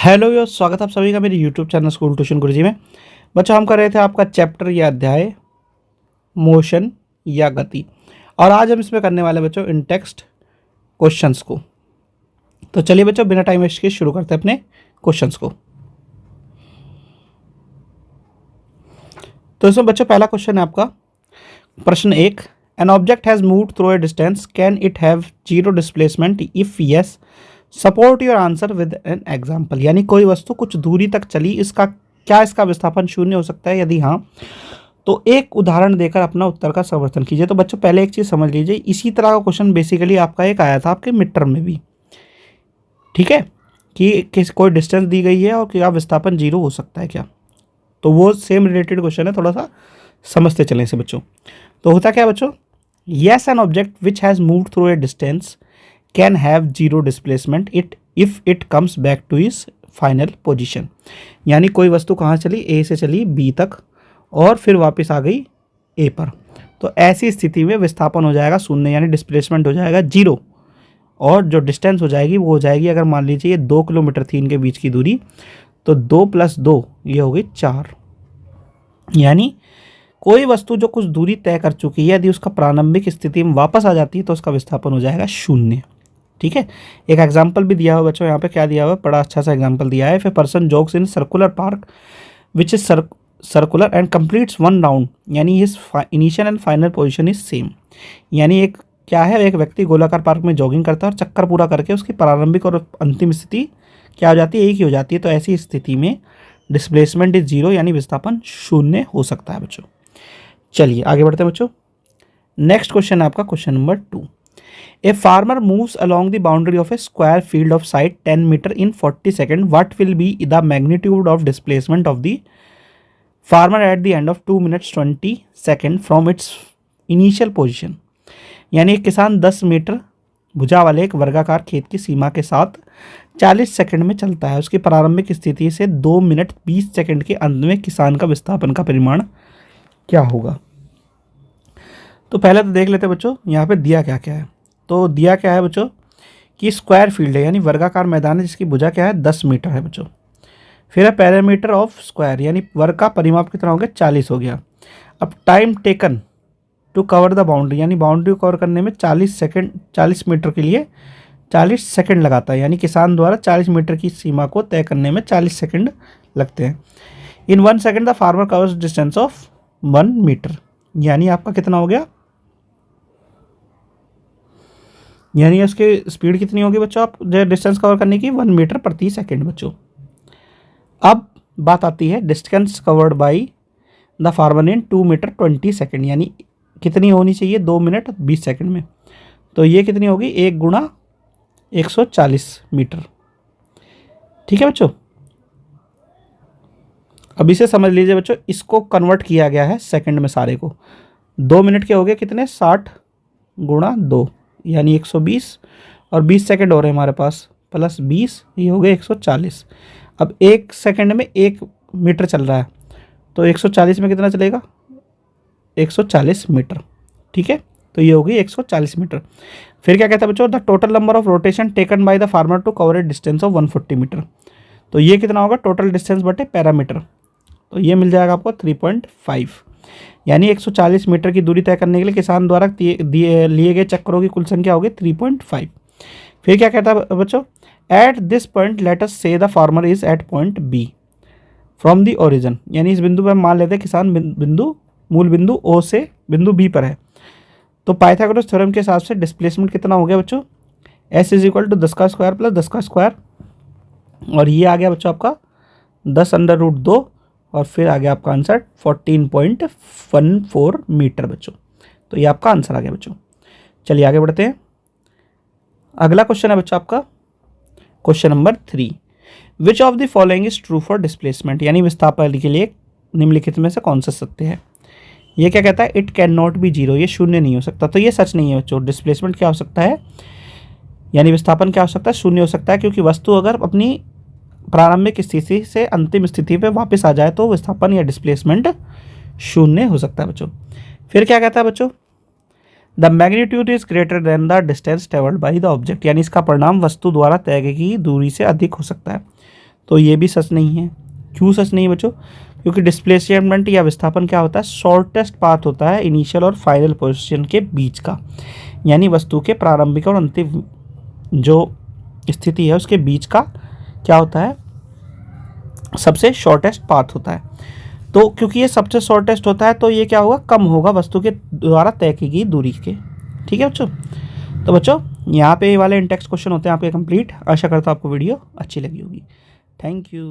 Hello यो स्वागत है आप सभी का मेरे यूट्यूब चैनल स्कूल ट्यूशन गुरुजी में। बच्चों, हम कर रहे थे आपका चैप्टर या अध्याय मोशन या गति, और आज हम इसमें करने वाले बच्चों इन टेक्स्ट क्वेश्चंस को। तो चलिए बच्चों, बिना टाइम वेस्ट के शुरू करते हैं अपने क्वेश्चंस को। तो इसमें बच्चों पहला क्वेश्चन है आपका प्रश्न 1, an object has moved through a distance, can it have zero displacement? If yes, support your answer with an example. यानी कोई वस्तु कुछ दूरी तक चली, इसका विस्थापन शून्य हो सकता है? यदि हाँ, तो एक उदाहरण देकर अपना उत्तर का समर्थन कीजिए। तो बच्चों पहले एक चीज़ समझ लीजिए, इसी तरह का क्वेश्चन बेसिकली आपका एक आया था आपके मिड टर्म में भी, ठीक है, कि कोई डिस्टेंस दी गई है और क्या विस्थापन जीरो हो सकता है क्या। तो वो सेम रिलेटेड क्वेश्चन है, थोड़ा सा समझते चलें इसे बच्चों। तो होता क्या बच्चों, yes an object which has moved through a distance can have zero displacement if it comes back two is final position. यानी कोई वस्तु कहाँ चली, ए से चली बी तक और फिर वापस आ गई ए पर, तो ऐसी स्थिति में विस्थापन हो जाएगा शून्य, यानी डिस्प्लेसमेंट हो जाएगा जीरो। और जो डिस्टेंस हो जाएगी वो हो जाएगी, अगर मान लीजिए ये 2 किलोमीटर थी इनके बीच की दूरी, तो 2 + 2 ये हो गई 4। यानी कोई वस्तु जो कुछ दूरी तय कर चुकी है, यदि उसका प्रारंभिक स्थिति में वापस आ जाती है तो उसका विस्थापन हो जाएगा शून्य। ठीक है, एक एग्जाम्पल भी दिया हुआ बच्चों, यहाँ पे क्या दिया हुआ है, बड़ा अच्छा सा एग्जाम्पल दिया है। If a person jogs in circular park which is circular and completes one round, यानी his initial and final position is same. यानी एक क्या है, एक व्यक्ति गोलाकार पार्क में जॉगिंग करता है और चक्कर पूरा करके उसकी प्रारंभिक और अंतिम स्थिति क्या हो जाती है, एक ही हो जाती है। तो ऐसी स्थिति में डिस्प्लेसमेंट इज जीरो, यानी विस्थापन शून्य हो सकता है बच्चों। चलिए आगे बढ़ते हैं बच्चों। नेक्स्ट क्वेश्चन है आपका question number 2। A farmer moves along the boundary of a square field of site 10 meter in 40 seconds. What will be the magnitude of displacement of the farmer at the end of 2 minutes 20 seconds from its initial position? यानी एक किसान 10 metre भुजा वाले एक वर्गाकार खेत की सीमा के साथ 40 सेकंड में चलता है। उसकी प्रारंभिक स्थिति से 2 मिनट 20 सेकंड के अंत में किसान का विस्थापन का परिमाण क्या होगा? तो पहले तो देख लेते हैं बच्चों, यहाँ पे दिया क्या क्या है। तो दिया क्या है बच्चों कि स्क्वायर फील्ड है, यानी वर्गाकार मैदान है जिसकी भुजा क्या है 10 मीटर है बच्चों। फिर है पैरामीटर ऑफ स्क्वायर, यानी वर्ग का परिमाप कितना हो गया 40 हो गया। अब time taken to cover the boundary, यानी बाउंड्री को कवर करने में 40 मीटर के लिए 40 सेकंड लगाता है। यानी किसान द्वारा 40 मीटर की सीमा को तय करने में 40 सेकंड लगते हैं। In 1 second the farmer covers distance of 1 metre, यानी आपका कितना हो गया, यानी उसकी स्पीड कितनी होगी बच्चों, आप जो डिस्टेंस कवर करने की 1 मीटर प्रति सेकंड बच्चों। अब बात आती है distance covered by the farmer in 2 metre 20 second, यानी कितनी होनी चाहिए 2 मिनट 20 सेकंड में। तो ये कितनी होगी 1 × 140 मीटर। ठीक है बच्चों, अब इसे समझ लीजिए बच्चों, इसको कन्वर्ट किया गया है सेकंड में सारे को। 2 मिनट के हो गए कितने 60 × 2, यानी 120, और 20 सेकंड हो रहे हैं हमारे पास प्लस 20, ये हो गए 140। अब 1 सेकंड में 1 मीटर चल रहा है, तो 140 में कितना चलेगा 140 मीटर। ठीक है, तो ये होगी 140 मीटर। फिर क्या कहता है बच्चों, the total number of rotation taken by the farmer to cover a distance of 140 metre. तो ये कितना होगा टोटल डिस्टेंस बटे पैरामीटर, तो ये मिल जाएगा आपको 3.5। यानी 140 मीटर की दूरी तय करने के लिए किसान द्वारा लिए गए चक्करों की कुल संख्या होगी 3.5। फिर क्या कहता है बच्चों, at this point let us say the farmer is at point B from the origin. यानी इस बिंदु पर मान लेते हैं किसान मूल बिंदु ओ से बिंदु बी पर है। तो पाइथागोरस थ्योरम के हिसाब से डिस्प्लेसमेंट कितना हो गया बच्चों, एस इज इक्वल टू 10 का स्क्वायर प्लस 10 का स्क्वायर, और ये आ गया बच्चों आपका 10√2, और फिर आ गया आपका आंसर 14.14 मीटर बच्चों। तो ये आपका आंसर आ गया बच्चों। चलिए आगे बढ़ते हैं। अगला क्वेश्चन है बच्चों आपका question number 3, which of the following is true for displacement, यानी विस्थापन के लिए निम्नलिखित में से कौन सा सत्य है। ये क्या कहता है, it can not be zero, ये शून्य नहीं हो सकता। तो ये सच नहीं है बच्चों। डिस्प्लेसमेंट क्या हो सकता है, यानी विस्थापन क्या हो सकता है, शून्य हो सकता है, क्योंकि वस्तु अगर अपनी प्रारंभिक स्थिति से अंतिम स्थिति पे वापस आ जाए तो विस्थापन या डिस्प्लेसमेंट शून्य हो सकता है बच्चों। फिर क्या कहता है बच्चों, the magnitude is greater than the distance travelled by the object, यानी इसका परिणाम वस्तु द्वारा तय की दूरी से अधिक हो सकता है। तो ये भी सच नहीं है। क्यों सच नहीं बच्चों? क्योंकि डिस्प्लेसमेंट या विस्थापन क्या होता है? शॉर्टेस्ट पाथ होता है इनिशियल और फाइनल पोजीशन के बीच का, यानी वस्तु के प्रारंभिक और अंतिम जो स्थिति है उसके बीच का क्या होता है? सबसे शॉर्टेस्ट पाथ होता है। तो क्योंकि ये सबसे शॉर्टेस्ट होता है तो ये क्या होगा? कम होगा वस्तु के द्वारा तय की गई दूरी के। ठीक है बच्चों? तो बच्चों यहाँ पे ये वाले इन टेक्स्ट क्वेश्चन होते हैं आपके कंप्लीट। आशा करता हूँ आपको वीडियो अच्छी लगी होगी। Thank you.